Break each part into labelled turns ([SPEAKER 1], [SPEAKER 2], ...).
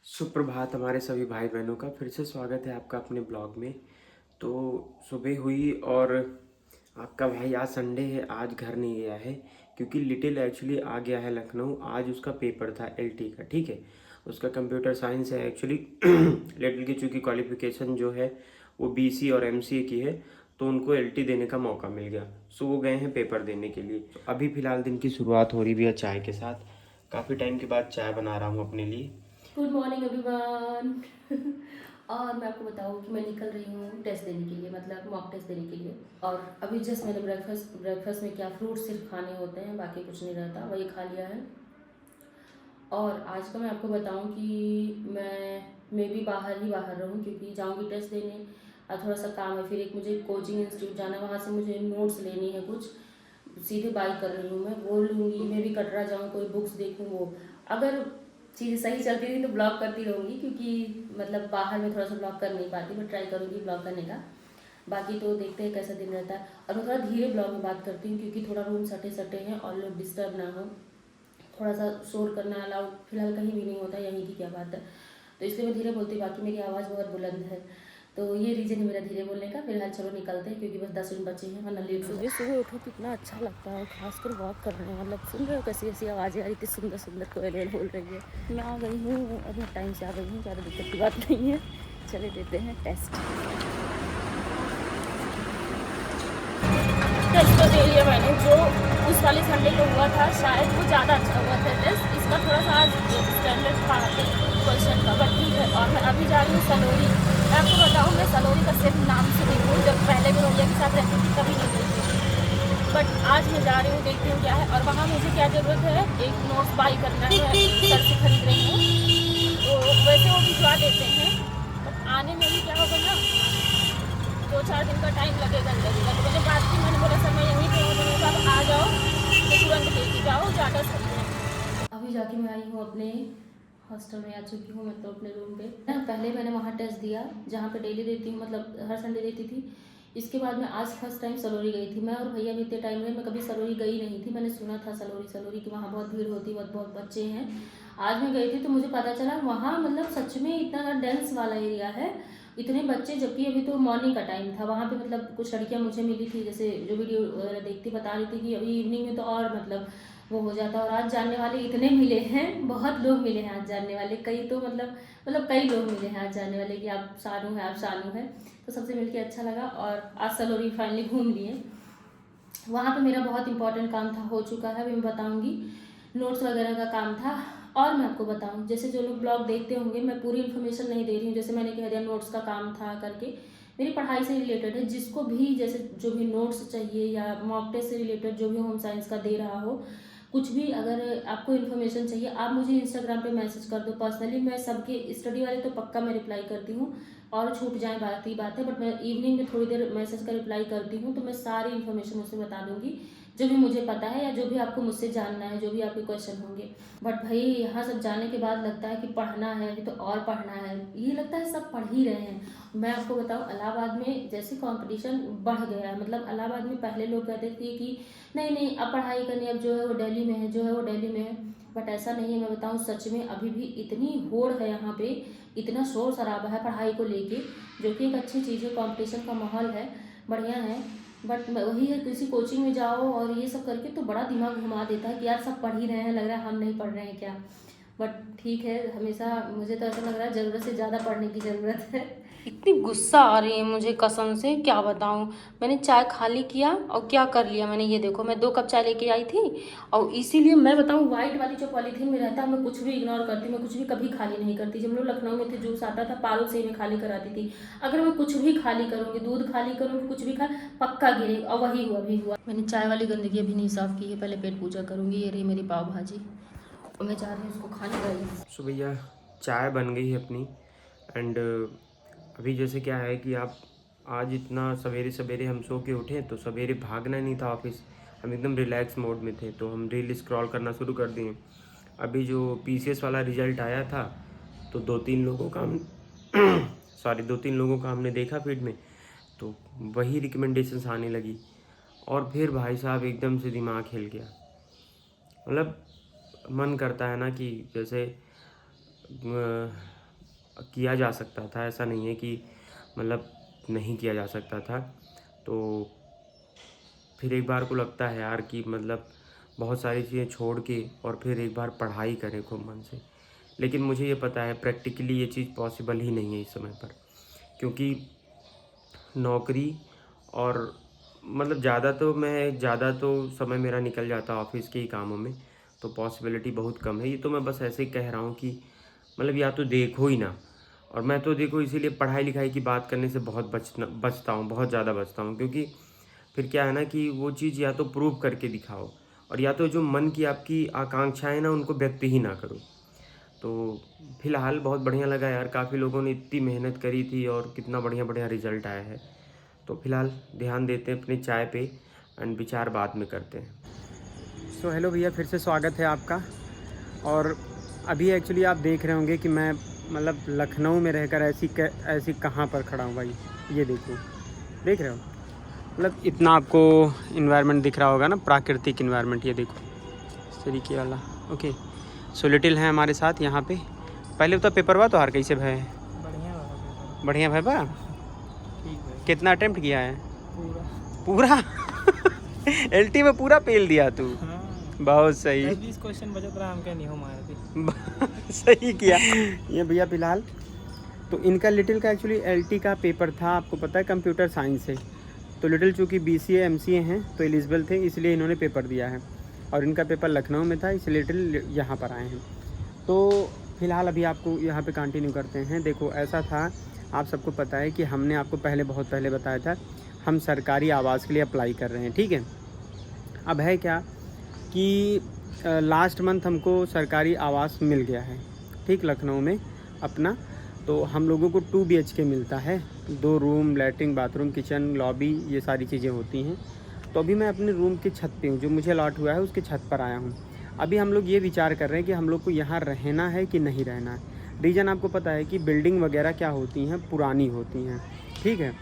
[SPEAKER 1] सुप्रभात हमारे सभी भाई बहनों का फिर से स्वागत है आपका अपने ब्लॉग में। तो सुबह हुई और आपका भाई आज संडे है, आज घर नहीं गया है क्योंकि लिटिल एक्चुअली आ गया है लखनऊ। आज उसका पेपर था एलटी का, ठीक है। उसका कंप्यूटर साइंस है एक्चुअली। लिटिल की चूँकि क्वालिफिकेशन जो है वो बीसी और एमसीए की है, तो उनको एलटी देने का मौका मिल गया। सो वो गए हैं पेपर देने के लिए। तो अभी फ़िलहाल दिन की शुरुआत हो रही भी है चाय के साथ। काफ़ी टाइम के बाद चाय बना रहा हूँ अपने लिए।
[SPEAKER 2] Good morning everyone. और मैं आपको बताऊं कि मैं निकल रही हूँ टेस्ट देने के लिए, मतलब मॉक टेस्ट देने के लिए। और अभी जस्ट मैंने ब्रेकफास्ट में क्या, फ्रूट सिर्फ खाने होते हैं, बाकी कुछ नहीं रहता, वही खा लिया है। और आज का मैं आपको बताऊं कि मैं भी बाहर ही बाहर रहूं क्योंकि जाऊंगी टेस्ट देने। और थोड़ा सा काम है, फिर एक मुझे कोचिंग इंस्टीट्यूट जाना है, वहाँ से मुझे नोट्स लेनी है कुछ। सीधे बाई कर रही हूँ, मैं वो लूँगी। मैं भी कटरा जाऊँ, कोई बुक्स देखूँ। वो अगर चीज़ें सही चलती रही तो ब्लॉग करती रहूँगी, क्योंकि मतलब बाहर में थोड़ा सा ब्लॉग कर नहीं पाती, मैं ट्राई करूँगी ब्लॉग करने का। बाकी तो देखते हैं कैसा दिन रहता है। और मैं थोड़ा धीरे ब्लॉग में बात करती हूँ क्योंकि थोड़ा रूम सटे सटे हैं और लोग डिस्टर्ब ना हो। थोड़ा सा शोर करना अलाउ फिलहाल कहीं भी नहीं होता, यहीं की क्या बात है। तो इसलिए मैं धीरे बोलती हूँ, बाकी मेरी आवाज़ बहुत बुलंद है, तो ये रीज़न है मेरा धीरे बोलने का। फिलहाल चलो निकलते हैं क्योंकि बस 10 मिनट बचे हैं, वरना लेट हो जाए। सुबह सुबह उठो कितना अच्छा लगता है, और खासकर वॉक करने में। मतलब सुन रहे हो कैसी ऐसी आवाज़ें आ रही थी, सुंदर सुंदर कोयल बोल रही है। मैं आ गई हूँ, अभी टाइम से आ गई हूँ, ज़्यादा दिक्कत की बात नहीं है। चले देते हैं टेस्ट। टेस्ट तो दे लिया मैंने, जो उस वाले संडे को हुआ था शायद वो ज़्यादा अच्छा हुआ था टेस्ट। इसका थोड़ा सा आज स्टैंडर्ड था क्वेश्चन का, बट ठीक है। और मैं अभी जा रही हूँ सलोरी। मैं आपको बताऊँ, मैं सलोरी का सिर्फ नाम से नहीं हूँ, जब पहले भी भैया के साथ रहती थी तभी नहीं गई थी। बट आज मैं जा रही हूँ, देखती हूँ क्या है। और वहाँ मुझे क्या ज़रूरत है, एक नोट्स बाई करना है, सर से खरीद रही हूँ। तो वैसे वो भिजवा देते हैं, बट आने में भी क्या होगा ना, 2-4 दिन का टाइम लगेगा। तो मैंने बात की, मैंने बोला सर मैं यहीं पे हूँ, मैंने कहा आ जाओ तो तुरंत लेके जाओ, ज़्यादा सही है। अभी जाके मैं आई हूँ अपने हॉस्टल में, आ चुकी हूँ मैं तो अपने रूम पे। पहले मैंने वहाँ टेस्ट दिया जहाँ पे डेली देती हूँ, मतलब हर संडे देती थी। इसके बाद मैं आज फर्स्ट टाइम सलोरी गई थी। मैं और भैया भी इतने टाइम रहे, मैं कभी सलोरी गई नहीं थी। मैंने सुना था सलोरी कि वहाँ बहुत भीड़ होती है, बहुत बहुत बच्चे हैं। आज मैं गई थी तो मुझे पता चला वहाँ मतलब सच में इतना डेंस वाला एरिया है, इतने बच्चे। जबकि अभी तो मॉर्निंग का टाइम था वहाँ पे, मतलब कुछ लड़कियाँ मुझे मिली थी, जैसे जो वीडियो वगैरह देखती बता रही थी कि अभी इवनिंग में तो और मतलब वो हो जाता। और आज जानने वाले इतने मिले हैं, बहुत लोग मिले हैं आज जानने वाले, कई तो मतलब कई लोग मिले हैं आज जानने वाले कि आप सानू है, आप सानू है। तो सबसे मिलके अच्छा लगा। और आज सलोरी फाइनली घूम लिए। वहाँ पे मेरा बहुत इंपॉर्टेंट काम था, हो चुका है, अभी मैं बताऊँगी। नोट्स वगैरह का काम था। और मैं आपको बताऊँ, जैसे जो लोग ब्लॉग देखते होंगे, मैं पूरी इन्फॉर्मेशन नहीं दे रही हूँ। जैसे मैंने कह दिया नोट्स का काम था करके, मेरी पढ़ाई से रिलेटेड है। जिसको भी जैसे जो भी नोट्स चाहिए या मॉक टेस्ट से रिलेटेड जो भी होम साइंस का दे रहा हो, कुछ भी अगर आपको इन्फॉर्मेशन चाहिए, आप मुझे इंस्टाग्राम पे मैसेज कर दो पर्सनली। मैं सबके स्टडी वाले तो पक्का मैं रिप्लाई करती हूँ, और छूट जाए बात ही बात है, बट मैं इवनिंग में थोड़ी देर मैसेज का रिप्लाई करती हूँ। तो मैं सारी इन्फॉर्मेशन उससे बता दूँगी, जो भी मुझे पता है या जो भी आपको मुझसे जानना है, जो भी आपके क्वेश्चन होंगे। बट भाई यहाँ सब जाने के बाद लगता है कि पढ़ना है, अभी तो और पढ़ना है, ये लगता है सब पढ़ ही रहे हैं। मैं आपको बताऊँ, इलाहाबाद में जैसे कंपटीशन बढ़ गया है। मतलब इलाहाबाद में पहले लोग कहते थे कि नहीं नहीं अब पढ़ाई करनी, अब जो है वो दिल्ली में है, जो है वो दिल्ली में है। बट ऐसा नहीं है। मैं बताऊँ सच में अभी भी इतनी होड़ है यहाँ पे, इतना शोर शराबा है पढ़ाई को लेके, जो कि एक अच्छी चीज़ है। कंपटीशन का माहौल है, बढ़िया है। बट वही है, किसी कोचिंग में जाओ और ये सब करके तो बड़ा दिमाग घुमा देता है कि यार सब पढ़ ही रहे हैं, लग रहा है हम नहीं पढ़ रहे हैं क्या। बट ठीक है, हमेशा मुझे तो ऐसा लग रहा है ज़रूरत से ज़्यादा पढ़ने की ज़रूरत है। इतनी गुस्सा आ रही है मुझे कसम से, क्या बताऊँ। मैंने चाय खाली किया और क्या कर लिया मैंने, ये देखो मैं 2 कप चाय लेके आई थी। और इसीलिए मैं बताऊँ, वाइट वाली जो पॉलीथीन में रहता है मैं कुछ भी इग्नोर करती, मैं कुछ भी कभी खाली नहीं करती। जब लोग लखनऊ में थे, जूस आता था पारो से ही मैं खाली कराती थी। अगर मैं कुछ भी खाली करूँगी, दूध खाली करूँगी, कुछ भी खा, पक्का गिरेगा। और वही हुआ भी हुआ। मैंने चाय वाली गंदगी अभी नहीं साफ़ की है, पहले पेट पूजा करूँगी। ये रही मेरी पाव भाजी, और मैं जा रही हूँ उसको खाने गई।
[SPEAKER 1] सो भैया चाय बन गई है अपनी। एंड अभी जैसे क्या है कि आप आज इतना सवेरे सवेरे हम सो के उठे, तो सवेरे भागना नहीं था ऑफिस, हम एकदम रिलैक्स मोड में थे, तो हम रील स्क्रॉल करना शुरू कर दिए। अभी जो पीसीएस वाला रिजल्ट आया था, तो 2-3 लोगों का हम सॉरी 2-3 लोगों का हमने देखा फीड में, तो वही रिकमेंडेशंस आने लगी। और फिर भाई साहब एकदम से दिमाग हिल गया। मतलब मन करता है ना कि जैसे किया जा सकता था, ऐसा नहीं है कि मतलब नहीं किया जा सकता था। तो फिर एक बार को लगता है यार कि मतलब बहुत सारी चीज़ें छोड़ के और फिर एक बार पढ़ाई करें खूब मन से। लेकिन मुझे ये पता है प्रैक्टिकली ये चीज़ पॉसिबल ही नहीं है इस समय पर, क्योंकि नौकरी और मतलब ज़्यादा तो समय मेरा निकल जाता ऑफिस के ही कामों में, तो पॉसिबिलिटी बहुत कम है। ये तो मैं बस ऐसे ही कह रहा हूँ कि मतलब या तो देखो ही ना। और मैं तो देखो इसीलिए पढ़ाई लिखाई की बात करने से बहुत बचता हूँ, बहुत ज़्यादा बचता हूँ, क्योंकि फिर क्या है ना कि वो चीज़ या तो प्रूव करके दिखाओ और या तो जो मन की आपकी आकांक्षाएं ना उनको व्यक्त ही ना करो। तो फिलहाल बहुत बढ़िया लगा यार, काफ़ी लोगों ने इतनी मेहनत करी थी और कितना बढ़िया बढ़िया रिजल्ट आया है। तो फिलहाल ध्यान देते हैं अपनी चाय पे एंड विचार बाद में करते हैं।
[SPEAKER 3] सो हेलो भैया, फिर से स्वागत है आपका। और अभी एक्चुअली आप देख रहे होंगे कि मैं मतलब लखनऊ में रहकर ऐसी कहाँ पर खड़ा हूँ भाई। ये देखो, देख रहे हो मतलब इतना आपको इन्वायरमेंट दिख रहा होगा ना, प्राकृतिक इन्वायरमेंट। ये देखो इस तरीके वाला। ओके, सो लिटिल है हमारे साथ यहाँ पे। पहले तो पेपर हुआ तो हार कैसे भय? बढ़िया भाई बा। कितना अटेम्प्ट किया है? पूरा LT में पूरा पेल दिया तू।
[SPEAKER 4] हाँ।
[SPEAKER 3] बहुत सही।
[SPEAKER 4] 20 क्वेश्चन बचत रहा, हम क्या नहीं हो मारे थे।
[SPEAKER 3] सही किया। ये भैया फिलहाल तो इनका लिटिल का एक्चुअली LT का पेपर था, आपको पता है कंप्यूटर साइंस से। तो लिटिल चूँकि BCA MCA हैं तो एलिजिबल थे, इसलिए इन्होंने पेपर दिया है। और इनका पेपर लखनऊ में था, इसलिए लिटिल यहाँ पर आए हैं। तो फिलहाल अभी आपको यहाँ पे कंटिन्यू करते हैं। देखो ऐसा था, आप सबको पता है कि हमने आपको बहुत पहले बताया था हम सरकारी आवास के लिए अप्लाई कर रहे हैं, ठीक है। अब है क्या कि लास्ट मंथ हमको सरकारी आवास मिल गया है, ठीक, लखनऊ में अपना। तो हम लोगों को 2 BHK मिलता है, 2 room, latrine, bathroom, kitchen, lobby, ये सारी चीज़ें होती हैं। तो अभी मैं अपने रूम की छत पे हूँ, जो मुझे अलॉट हुआ है उसके छत पर आया हूँ। अभी हम लोग ये विचार कर रहे हैं कि हम लोग को यहाँ रहना है कि नहीं रहना है। रीज़न आपको पता है कि बिल्डिंग वगैरह क्या होती हैं, पुरानी होती हैं, ठीक है।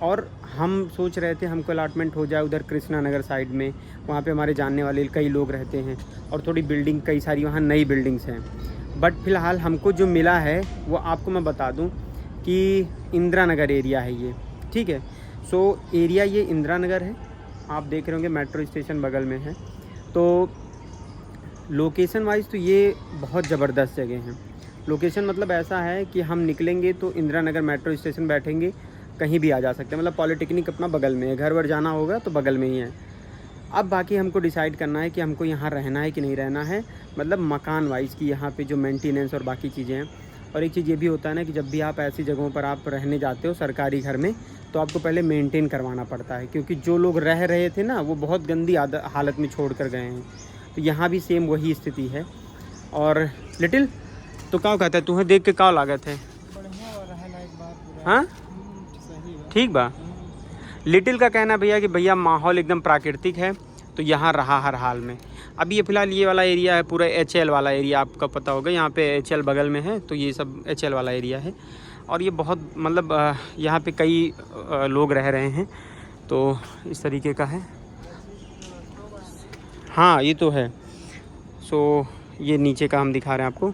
[SPEAKER 3] और हम सोच रहे थे हमको अलॉटमेंट हो जाए उधर कृष्णा नगर साइड में, वहाँ पे हमारे जानने वाले कई लोग रहते हैं और थोड़ी बिल्डिंग कई सारी वहाँ नई बिल्डिंग्स हैं। बट फ़िलहाल हमको जो मिला है वो आपको मैं बता दूं कि इंदिरा नगर एरिया है ये, ठीक है। सो एरिया ये इंदिरा नगर है, आप देख रहे होंगे मेट्रो स्टेशन बगल में है। तो लोकेशन वाइज तो ये बहुत ज़बरदस्त जगह है। लोकेशन मतलब ऐसा है कि हम निकलेंगे तो इंदिरा नगर मेट्रो स्टेशन बैठेंगे, कहीं भी आ जा सकते हैं। मतलब पॉलिटेक्निक अपना बगल में है, घर वर जाना होगा तो बगल में ही है। अब बाकी हमको डिसाइड करना है कि हमको यहाँ रहना है कि नहीं रहना है, मतलब मकान वाइज की यहाँ पे जो मेंटेनेंस और बाकी चीज़ें हैं। और एक चीज़ ये भी होता है ना कि जब भी आप ऐसी जगहों पर आप रहने जाते हो सरकारी घर में, तो आपको पहले मेंटेन करवाना पड़ता है, क्योंकि जो लोग रह रहे थे ना वो बहुत गंदी हालत में छोड़ कर गए हैं। तो यहाँ भी सेम वही स्थिति है। और लिटिल तो क्या कहता है, तुम्हें देख के क्या लागत है? हाँ ठीक बा। लिटिल का कहना भैया कि भैया माहौल एकदम प्राकृतिक है, तो यहाँ रहा हर हाल में। अभी ये फ़िलहाल ये वाला एरिया है पूरा HL वाला एरिया, आपका पता होगा, यहाँ पे HL बगल में है, तो ये सब HL वाला एरिया है। और ये बहुत मतलब यहाँ पे कई लोग रह रहे हैं, तो इस तरीके का है। हाँ ये तो है। सो ये नीचे का हम दिखा रहे हैं आपको,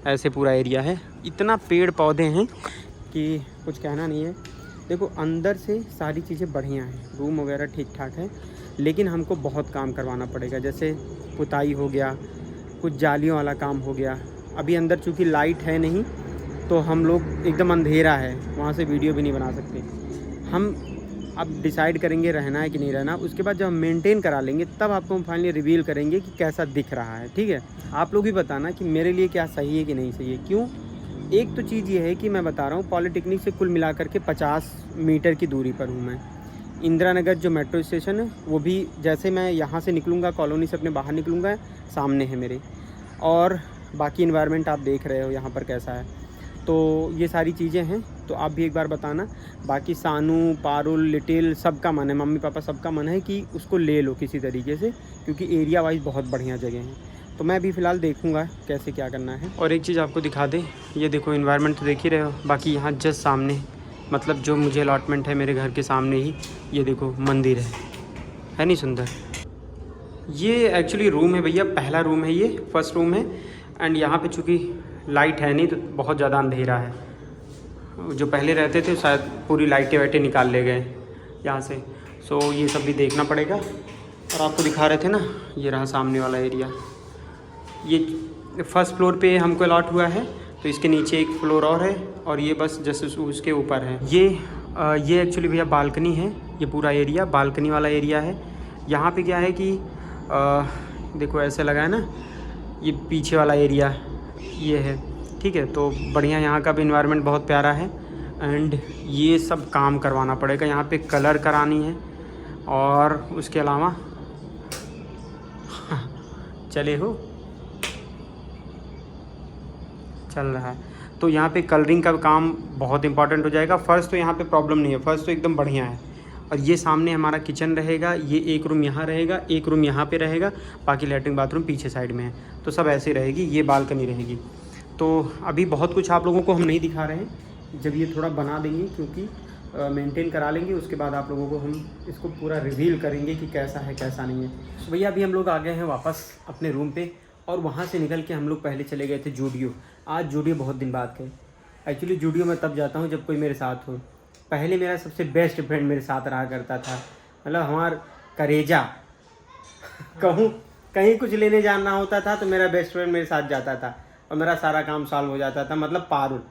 [SPEAKER 3] ऐसे पूरा एरिया है। इतना पेड़ पौधे हैं कि कुछ कहना नहीं है। देखो अंदर से सारी चीज़ें बढ़िया हैं, रूम वगैरह ठीक ठाक है, लेकिन हमको बहुत काम करवाना पड़ेगा। जैसे पुताई हो गया, कुछ जालियों वाला काम हो गया। अभी अंदर चूँकि लाइट है नहीं, तो हम लोग एकदम अंधेरा है, वहाँ से वीडियो भी नहीं बना सकते। हम अब डिसाइड करेंगे रहना है कि नहीं रहना। उसके बाद जब हम मेंटेन करा लेंगे तब आपको हम फाइनली रिवील करेंगे कि कैसा दिख रहा है, ठीक है। आप लोग भी बताना कि मेरे लिए क्या सही है कि नहीं सही है। क्यों? एक तो चीज़ ये है कि मैं बता रहा हूँ पॉलिटेक्निक से कुल मिलाकर के 50 मीटर की दूरी पर हूँ मैं। इंदिरा नगर जो मेट्रो स्टेशन है वो भी, जैसे मैं यहाँ से निकलूँगा कॉलोनी से अपने बाहर निकलूँगा, सामने है मेरे। और बाकी इन्वायरमेंट आप देख रहे हो यहाँ पर कैसा है। तो ये सारी चीज़ें हैं, तो आप भी एक बार बताना। बाकी सानू, पारुल, लिटिल सबका मन है, मम्मी पापा सबका मन है कि उसको ले लो किसी तरीके से, क्योंकि एरिया वाइज बहुत बढ़िया जगह है। तो मैं भी फ़िलहाल देखूंगा कैसे क्या करना है। और एक चीज़ आपको दिखा दें, ये देखो इन्वायरमेंट तो देख ही रहे हो। बाकी यहाँ जस्ट सामने, मतलब जो मुझे अलॉटमेंट है मेरे घर के सामने ही, ये देखो मंदिर है नहीं सुंदर? ये एक्चुअली रूम है भैया, पहला रूम है, ये फर्स्ट रूम है। एंड यहाँ पे चूँकि लाइट है नहीं तो बहुत ज़्यादा अंधेरा है। जो पहले रहते थे शायद पूरी लाइटें वाइटें निकाल ले गए यहाँ से। सो ये सब भी देखना पड़ेगा। और आपको दिखा रहे थे ना, ये रहा सामने वाला एरिया। ये फर्स्ट फ्लोर पे हमको अलॉट हुआ है, तो इसके नीचे एक फ्लोर और है और ये बस जस्ट उसके ऊपर है। ये एक्चुअली भैया बालकनी है। ये पूरा एरिया बालकनी वाला एरिया है। यहाँ पे क्या है कि देखो ऐसे लगा है ना, ये पीछे वाला एरिया ये है, ठीक है। तो बढ़िया, यहाँ का भी इन्वायरमेंट बहुत प्यारा है। एंड ये सब काम करवाना पड़ेगा, यहाँ पे कलर करानी है और उसके अलावा चले हो चल रहा है। तो यहाँ पे कलरिंग का काम बहुत इंपॉर्टेंट हो जाएगा। फर्स्ट तो यहाँ पे प्रॉब्लम नहीं है, फर्स्ट तो एकदम बढ़िया है। और ये सामने हमारा किचन रहेगा, ये एक रूम यहाँ रहेगा, एक रूम यहाँ पे रहेगा, बाकी लेटरिन बाथरूम पीछे साइड में है। तो सब ऐसे रहेगी, ये बालकनी रहेगी। तो अभी बहुत कुछ आप लोगों को हम नहीं दिखा रहे हैं, जब ये थोड़ा बना देंगे क्योंकि मेंटेन करा लेंगे, उसके बाद आप लोगों को हम इसको पूरा रिवील करेंगे कि कैसा है कैसा नहीं है। तो भैया अभी हम लोग आ गए हैं वापस अपने रूम पे, और वहाँ से निकल के हम लोग पहले चले गए थे जूडियो। आज जूडियो बहुत दिन बाद गए। एक्चुअली जूडियो मैं तब जाता हूँ जब कोई मेरे साथ हो। पहले मेरा सबसे बेस्ट फ्रेंड मेरे साथ रहा करता था, मतलब हमारा करेजा कहूँ कहीं कुछ लेने जाना होता था तो मेरा बेस्ट फ्रेंड मेरे साथ जाता था और मेरा सारा काम सॉल्व हो जाता था। मतलब पारुल,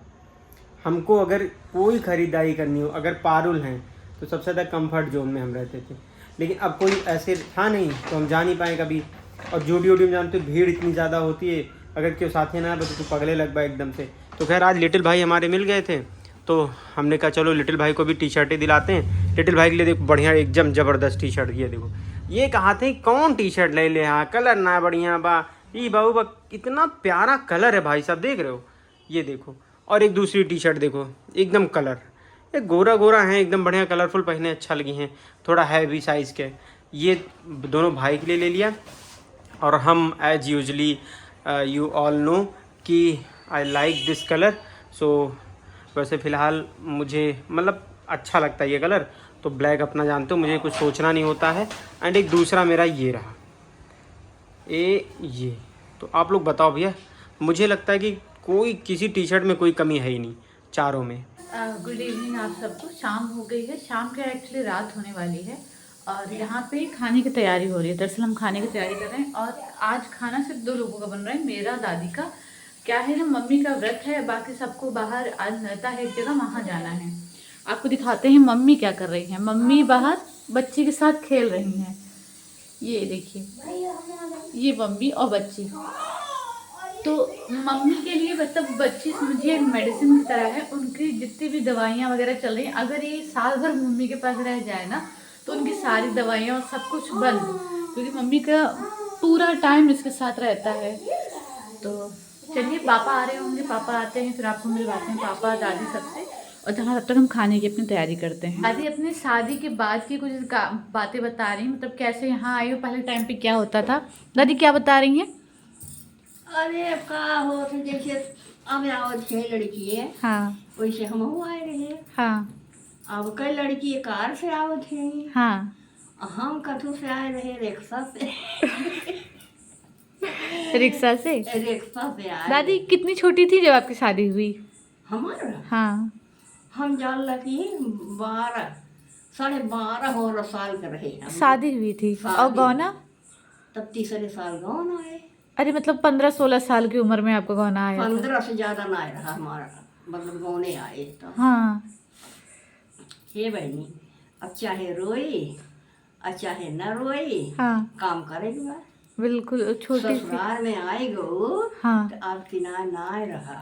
[SPEAKER 3] हमको अगर कोई ख़रीदारी करनी हो, अगर पारुल हैं तो सबसे ज़्यादा कंफर्ट जोन में हम रहते थे। लेकिन अब कोई ऐसे था नहीं तो हम जा नहीं पाए कभी। और जूडियो में जानते हो भीड़ इतनी ज़्यादा होती है, अगर क्यों साथी ना तो पगले लग पाए एकदम से। तो खैर आज लिटिल भाई हमारे मिल गए थे, तो हमने कहा चलो लिटिल भाई को भी टी शर्टें दिलाते हैं। लिटिल भाई के लिए देखो बढ़िया एकदम ज़बरदस्त टी शर्ट, ये देखो। ये कहा थे कौन टी शर्ट ले ले, हाँ कलर ना बढ़िया बा, ई बाबू बा, इतना प्यारा कलर है भाई साहब, देख रहे हो, ये देखो। और एक दूसरी टी शर्ट देखो, एकदम कलर, ये गोरा गोरा है, एकदम बढ़िया कलरफुल पहने, अच्छा लगी हैं, थोड़ा हैवी साइज़ के। ये दोनों भाई के लिए ले लिया। और हम as usually you all know कि I like this colour. So वैसे फ़िलहाल मुझे मतलब अच्छा लगता है ये कलर, तो ब्लैक अपना जानते हो, मुझे कुछ सोचना नहीं होता है। एंड एक दूसरा मेरा ये रहा, ये तो आप लोग बताओ भैया, मुझे लगता है कि कोई किसी टी शर्ट में कोई कमी है ही नहीं चारों में।
[SPEAKER 5] गुड इवनिंग आप सबको। शाम हो गई है, शाम के एक्चुअली रात होने वाली है और यहाँ पे खाने की तैयारी हो रही है। दरअसल हम खाने की तैयारी कर रहे हैं और आज खाना सिर्फ 2 लोगों का बन रहा है, मेरा, दादी का। क्या है ना, मम्मी का व्रत है, बाकी सबको बाहर आज नृत्य है एक जगह, वहाँ जाना है। आपको दिखाते हैं मम्मी क्या कर रही हैं। मम्मी बाहर बच्ची के साथ खेल रही हैं, ये देखिए, ये मम्मी और बच्ची। तो मम्मी के लिए मतलब बच्ची समझिए एक मेडिसिन की तरह है। उनकी जितनी भी दवाइयाँ वगैरह चल रही हैं, अगर ये साल भर मम्मी के पास रह जाए ना तो उनकी सारी दवाइयाँ और सब कुछ बंद, क्योंकि मम्मी का पूरा टाइम इसके साथ रहता है। तो चलिए पापा आ रहे होंगे, पापा आते हैं फिर आपको मिलवाते हैं, पापा दादी सबसे। और जहाँ तब तक हम खाने की अपनी तैयारी करते हैं। दादी अपनी शादी के बाद की कुछ बातें बता रही हैं, मतलब कैसे यहाँ आई हो, पहले टाइम पे क्या होता था। दादी क्या बता रही हैं?
[SPEAKER 6] अरे का हो तो जैसे अब आवत है लड़की है,
[SPEAKER 5] हाँ
[SPEAKER 6] वैसे हम आए रहे।
[SPEAKER 5] हाँ
[SPEAKER 6] अब कई लड़की कार से आवत है,
[SPEAKER 5] हाँ,
[SPEAKER 6] हम कथू से आए रहे, रिक्शा से।
[SPEAKER 5] रिक्शा से?
[SPEAKER 6] रिक्शा से आए।
[SPEAKER 5] दादी कितनी छोटी थी जब आपकी शादी हुई?
[SPEAKER 6] हमारा
[SPEAKER 5] हाँ,
[SPEAKER 6] हम जान लगी 12 साढ़े 12 साल के रहे हम।
[SPEAKER 5] शादी हुई थी। और गौना?
[SPEAKER 6] तब 3 साल गौना आए।
[SPEAKER 5] अरे मतलब 15-16 साल की उम्र में आपको गौना आया था?
[SPEAKER 6] 15 से ज्यादा ना आए रहा हमारा, मतलब गौने आए तो।
[SPEAKER 5] हाँ।
[SPEAKER 6] हे बहनी, अब चाहे रोई और चाहे न रोई,
[SPEAKER 5] हाँ
[SPEAKER 6] काम करेगी।
[SPEAKER 5] बिल्कुल, छोटी सी।
[SPEAKER 6] ससुराल में आई गो,
[SPEAKER 5] हाँ।
[SPEAKER 6] तो अब किनार ना रहा,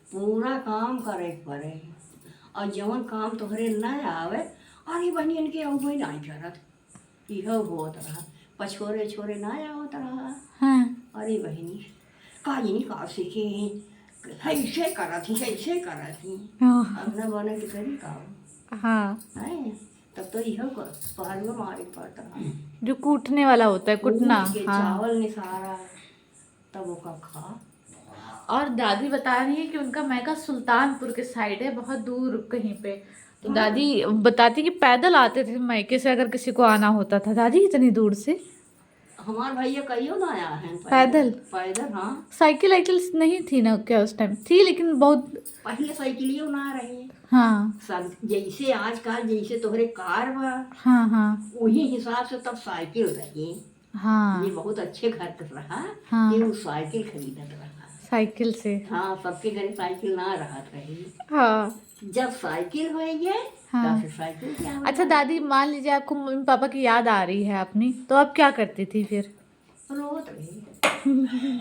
[SPEAKER 6] पूरा काम करे पड़े। और जवन काम तोहरे न आवे, अरे बहनियन के अब वही नहीं करत, यह होत रहा। पछोरे छोरे ना आवत रहा।
[SPEAKER 5] हाँ।
[SPEAKER 6] अरे बहनी काजी नहीं का सीखे, ऐसे करत ही, ऐसे करत ही। अब न बने के करी काम।
[SPEAKER 5] हाँ।
[SPEAKER 6] है तब तो यह पहाड़ में मारे पड़ता,
[SPEAKER 5] जो कूटने वाला होता है, कुटना।
[SPEAKER 6] के
[SPEAKER 5] हाँ।
[SPEAKER 6] चावल निसारा तब वो का खा।
[SPEAKER 5] और दादी बता रही है कि उनका मैका सुल्तानपुर के साइड है, बहुत दूर कहीं पे। तो दादी बताती कि पैदल आते थे मैके से अगर किसी को आना होता था। दादी इतनी दूर से?
[SPEAKER 6] हमारे भैया कहियो ना आया है
[SPEAKER 5] पैदल?
[SPEAKER 6] पैदल हाँ।
[SPEAKER 5] साइकिल वाइकिल नहीं थी ना क्या उस टाइम? थी लेकिन बहुत।
[SPEAKER 6] पहले साइकिलियो ना रही।
[SPEAKER 5] हाँ
[SPEAKER 6] सब जैसे आजकल जैसे तोहरे कार बा
[SPEAKER 5] हाँ हाँ
[SPEAKER 6] वही हिसाब से तब साइकिल रही।
[SPEAKER 5] हाँ
[SPEAKER 6] ये बहुत अच्छे घर का रहा
[SPEAKER 5] हाँ।
[SPEAKER 6] कि वो साइकिल खरीदत रहा।
[SPEAKER 5] साइकिल से।
[SPEAKER 6] हाँ सबके घर साइकिल ना रहत रही।
[SPEAKER 5] हाँ
[SPEAKER 6] जब साइकिल हो गए
[SPEAKER 5] हाँ।
[SPEAKER 6] तब फिर साइकिल क्या हो
[SPEAKER 5] अच्छा दादी, मान लीजिए आपको मम्मी पापा की याद आ रही है अपनी, तो आप क्या करती थी फिर?
[SPEAKER 6] रोत रही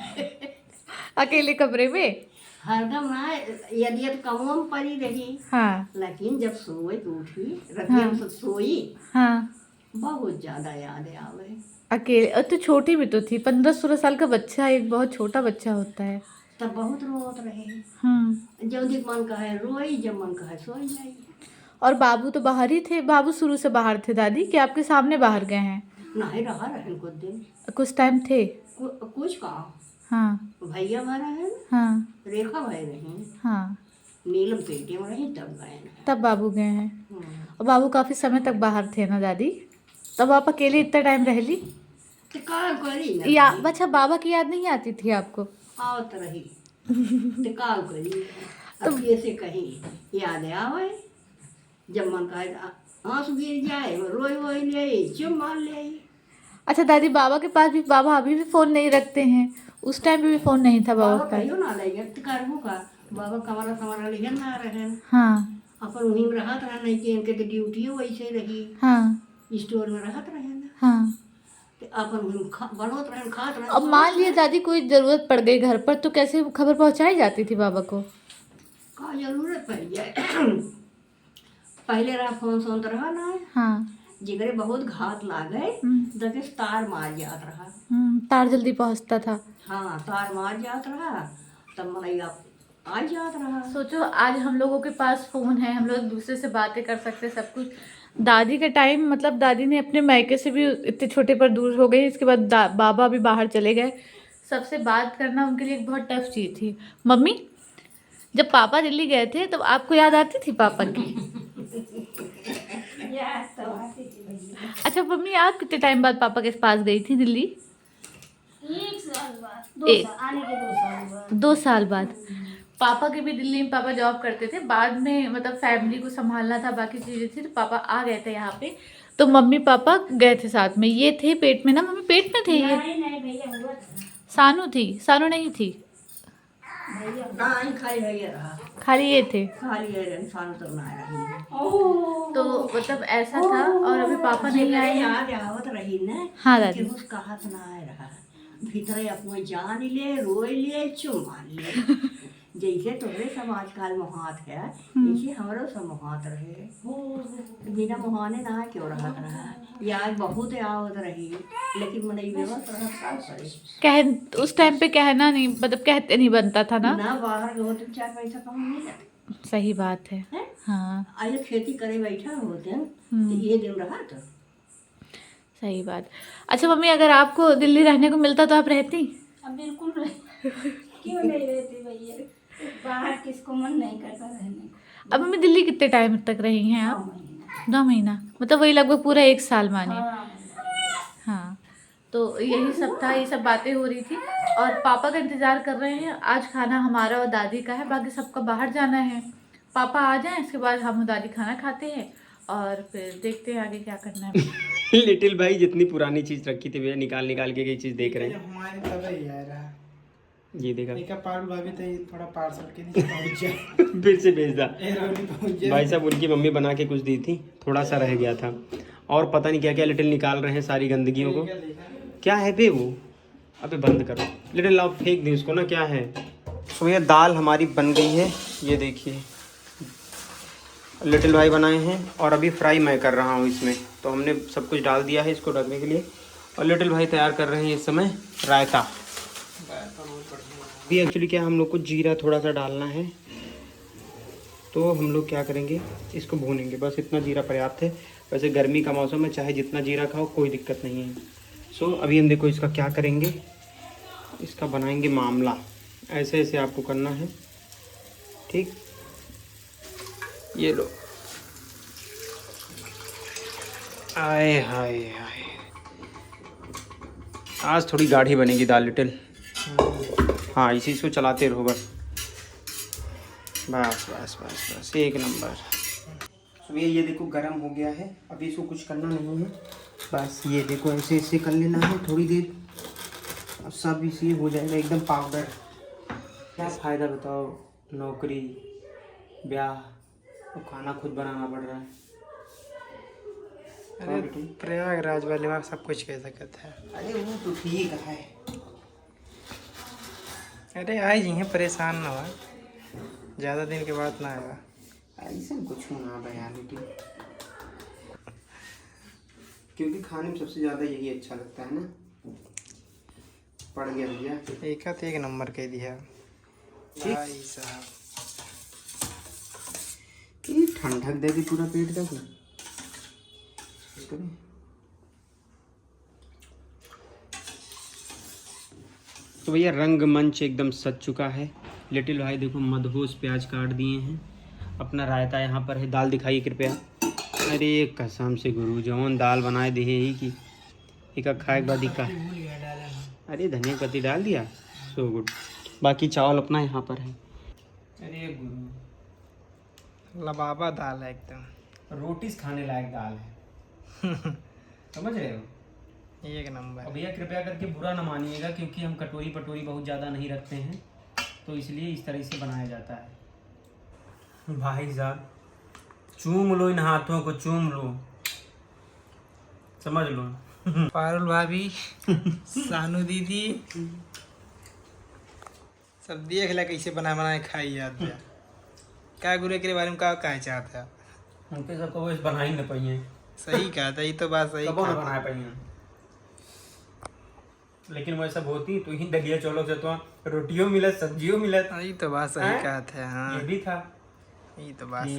[SPEAKER 5] अकेले कमरे में?
[SPEAKER 6] हरदम ना। यदि कमों में पड़ी रही
[SPEAKER 5] हाँ
[SPEAKER 6] लेकिन जब सोए तो उठी रतिया में सोई
[SPEAKER 5] हाँ।
[SPEAKER 6] बहुत ज्यादा याद आवे।
[SPEAKER 5] अकेले? और तो छोटी भी तो थी, 15-16 साल का बच्चा, एक बहुत छोटा बच्चा होता है।
[SPEAKER 6] तब बहुत रोत रहे।
[SPEAKER 5] हम्म।
[SPEAKER 6] जब दिन मन कहे रोई, जब मन कहे सोई जाई।
[SPEAKER 5] और बाबू तो बाहर ही थे? बाबू शुरू से बाहर थे दादी, कि आपके सामने बाहर गए हैं?
[SPEAKER 6] नहीं रहा रहन कुछ दिन।
[SPEAKER 5] कुछ टाइम थे?
[SPEAKER 6] कुछ कहा
[SPEAKER 5] हाँ
[SPEAKER 6] भैया भरा है
[SPEAKER 5] हाँ
[SPEAKER 6] रेखा भाई रही
[SPEAKER 5] हाँ।
[SPEAKER 6] नीलम पेटी में रही तब गए हैं।
[SPEAKER 5] तब बाबू गए हैं। और बाबू काफी समय तक बाहर थे ना दादी? तब आप अकेले इतना टाइम रह ली?
[SPEAKER 6] तो काल करी ना
[SPEAKER 5] या अच्छा, बाबा की याद नहीं आती थी आपको?
[SPEAKER 6] आवत रही तो काल करी। अब ऐसे कहीं याद आवे जब मन कहे आंसू गिर जाए रोई वोई ले चुम मार ले।
[SPEAKER 5] अच्छा दादी, बाबा के पास भी, बाबा अभी भी फोन नहीं रखते हैं? उस टाइम पे भी फोन नहीं था बाबा
[SPEAKER 6] बाबा
[SPEAKER 5] के पास?
[SPEAKER 6] कहियो ना लगे तो करबो का बाबा कमरा कमरा ले ना रहे।
[SPEAKER 5] हाँ
[SPEAKER 6] अपन वहीं में रहत रहे नहीं कि इनके तो ड्यूटी वैसे रही
[SPEAKER 5] हाँ
[SPEAKER 6] स्टोर में रहत रहे ना।
[SPEAKER 5] हाँ।
[SPEAKER 6] तो अपन वहीं बनोत रहे खात रहे।
[SPEAKER 5] अब मान लिया दादी कोई जरूरत पड़ गई घर पर, तो कैसे खबर पहुंचाई जाती थी बाबा को?
[SPEAKER 6] का जरूरत पड़ जाए पहले रहा फोन सोन रहा ना
[SPEAKER 5] हाँ।
[SPEAKER 6] जिगरे बहुत घात लागे
[SPEAKER 5] हम्म।
[SPEAKER 6] दके तार मार जात रहा।
[SPEAKER 5] तार जल्दी पहुंचता था।
[SPEAKER 6] हाँ तार मार जात रहा तब मनैया आ जात रहा।
[SPEAKER 5] सोचो आज हम लोगों के पास फोन है, हम लोग एक दूसरे से बातें कर सकते हैं, सब कुछ। दादी के टाइम मतलब दादी ने अपने मायके से भी इतने छोटे पर दूर हो गई, इसके बाद बाबा भी बाहर चले गए। सबसे बात करना उनके लिए एक बहुत टफ चीज़ थी। मम्मी, जब पापा दिल्ली गए थे तब आपको याद आती थी पापा की? अच्छा मम्मी, आप कितने टाइम बाद पापा के पास गई थी दिल्ली?
[SPEAKER 2] 1 साल बाद, आने के 2 साल बाद।
[SPEAKER 5] 2 साल बाद। पापा के भी दिल्ली में, पापा जॉब करते थे, बाद में मतलब फैमिली को संभालना था, बाकी चीज़ें थी, तो पापा आ गए थे यहाँ पे, तो मम्मी पापा गए थे साथ में। ये थे पेट में ना मम्मी? पेट में थे ये?
[SPEAKER 2] नहीं भैया हुआ था।
[SPEAKER 5] सानू थी? सानू नहीं थी?
[SPEAKER 6] नहीं खाली भैया रहा
[SPEAKER 5] खाली ये थे?
[SPEAKER 6] खाली इंसान तो ना रही।
[SPEAKER 5] तो मतलब ऐसा था। और अभी पापा नहीं आए हैं।
[SPEAKER 6] याद आवत रही ना।
[SPEAKER 5] हाँ दादी।
[SPEAKER 6] उस कहत ना रहा भीतर अपने जान ले रोई ले चुमा ले जैसे तोहरे सब आजकल मुहात है ऐसे हमारो सब मुहात रहे। बिना मुहाने ना क्यों रहत रहा। याद बहुत आवत रही लेकिन मन व्यवस्था करे
[SPEAKER 5] उस टाइम पे कहना नहीं, मतलब कहते नहीं बनता था ना।
[SPEAKER 6] ना बाहर गो 2-4 पैसा कम नहीं जाते।
[SPEAKER 5] सही बात है।
[SPEAKER 6] हैं?
[SPEAKER 5] हाँ
[SPEAKER 6] आइए खेती करे बैठा होते हैं तो ये दिन रहा तो
[SPEAKER 5] सही बात। अच्छा मम्मी, अगर आपको दिल्ली रहने को मिलता तो आप रहती?
[SPEAKER 2] अब बिल्कुल क्यों नहीं रहती भैया, बाहर किसको मन नहीं करता रहने को।
[SPEAKER 5] अब मम्मी दिल्ली कितने टाइम तक रही हैं आप?
[SPEAKER 2] 9 महीना।
[SPEAKER 5] 2 महीना, मतलब वही लगभग पूरा 1 साल मानिए।
[SPEAKER 2] हाँ।
[SPEAKER 5] हाँ। तो यही सब था, ये सब बातें हो रही थी और पापा का इंतज़ार कर रहे हैं। आज खाना हमारा और दादी का है, बाकी सबका बाहर जाना है। पापा आ जाएं, इसके बाद हम दादी खाना खाते हैं और फिर देखते हैं आगे क्या करना है।
[SPEAKER 1] लिटिल भाई जितनी पुरानी चीज रखी थी भैया निकाल निकाल के चीज देख रहे हैं।
[SPEAKER 3] हमारे तब ही आ रहा
[SPEAKER 1] ये देखा
[SPEAKER 3] देखा पारुल भाभी तो थोड़ा पार्सल के नीचे पहुंच जाए
[SPEAKER 1] फिर से भेज दा।
[SPEAKER 3] एरोनी पहुंच जाए।
[SPEAKER 1] भाई साहब उनकी मम्मी बना के कुछ दी थी, थोड़ा सा रह गया था और पता नहीं क्या क्या लिटिल निकाल रहे हैं सारी गंदगियों को। क्या है बे वो? अबे बंद करो लिटिल, लाओ फेंक दी उसको ना। क्या है? तो भैया दाल हमारी बन गई है, ये देखिए लिटिल भाई बनाए हैं और अभी फ्राई मैं कर रहा हूँ इसमें। तो हमने सब कुछ डाल दिया है इसको रखने के लिए और लिटिल भाई तैयार कर रहे हैं इस समय रायता। अभी एक्चुअली क्या हम लोग को जीरा थोड़ा सा डालना है, तो हम लोग क्या करेंगे इसको भूनेंगे, बस इतना जीरा पर्याप्त है। वैसे गर्मी का मौसम है, चाहे जितना जीरा खाओ कोई दिक्कत नहीं है। सो अभी हम देखो इसका क्या करेंगे, इसका बनाएंगे मामला। ऐसे ऐसे आपको करना है, ठीक। ये लो, आए हाय हाय,
[SPEAKER 3] आज थोड़ी गाढ़ी बनेगी दाल लिटिल। हाँ इसी को चलाते रहो बस। बस बस बस बस एक नंबर। तो ये देखो गरम हो गया है, अभी इसको कुछ करना नहीं है, बस ये देखो ऐसे ऐसे कर लेना है थोड़ी देर, और सब इसी हो जाएगा एकदम पाउडर। क्या फ़ायदा बताओ, नौकरी ब्याह और खाना खुद बनाना पड़ रहा है।
[SPEAKER 4] अरे प्रयागराज वाले वहाँ सब कुछ कह सकते हैं।
[SPEAKER 3] अरे वो तो ठीक है।
[SPEAKER 4] अरे आई जी हैं, परेशान ना हुआ, ज़्यादा दिन के बाद ना आएगा।
[SPEAKER 3] ऐसा कुछ होना बयान की, क्योंकि खाने में सबसे ज़्यादा यही अच्छा लगता है ना। पड़ गया भैया,
[SPEAKER 4] एक नंबर कह दिया भाई साहब।
[SPEAKER 3] ये ठंडक दे दी पूरा पेट का। तो भैया रंगमंच एकदम सज चुका है। लिटिल भाई देखो मदहोश प्याज काट दिए हैं, अपना रायता यहाँ पर है। दाल दिखाइए कृपया। अरे कसम से गुरु जौन दाल बनाए दे ही की एक खाए के बाद का। अरे धनिया पत्ती डाल दिया, सो गुड। बाकी चावल अपना यहाँ पर है। अरे गुरु
[SPEAKER 4] लबाबा दाल है एकदम,
[SPEAKER 3] रोटी से खाने लायक दाल है। समझ रहे हो?
[SPEAKER 4] एक नंबर।
[SPEAKER 3] और भैया कृपया करके बुरा ना मानिएगा, क्योंकि हम कटोरी पटोरी बहुत ज़्यादा नहीं रखते हैं, तो इसलिए इस तरह से बनाया जाता है। भाई साहब चूम लो इन हाथों को, चूम लो, समझ लो।
[SPEAKER 4] पारुल भाभी, सानू दीदी, सब देख ला कैसे बना बनाए खाई जाते हैं। क्या गुरु के बारे में क्या कहना चाहते हैं?
[SPEAKER 3] उनके सबको वो बना ही न पाइए।
[SPEAKER 4] सही कहा था, ये तो बात सही
[SPEAKER 3] कबो न
[SPEAKER 4] कहा।
[SPEAKER 3] बना पाइए, लेकिन वो सब होती तो ही दलिया चौलों से तो रोटियों मिलत, सब्जियों मिलत।
[SPEAKER 4] ये तो बात सही कहा था। हाँ
[SPEAKER 3] ये भी था।
[SPEAKER 4] ये तो बात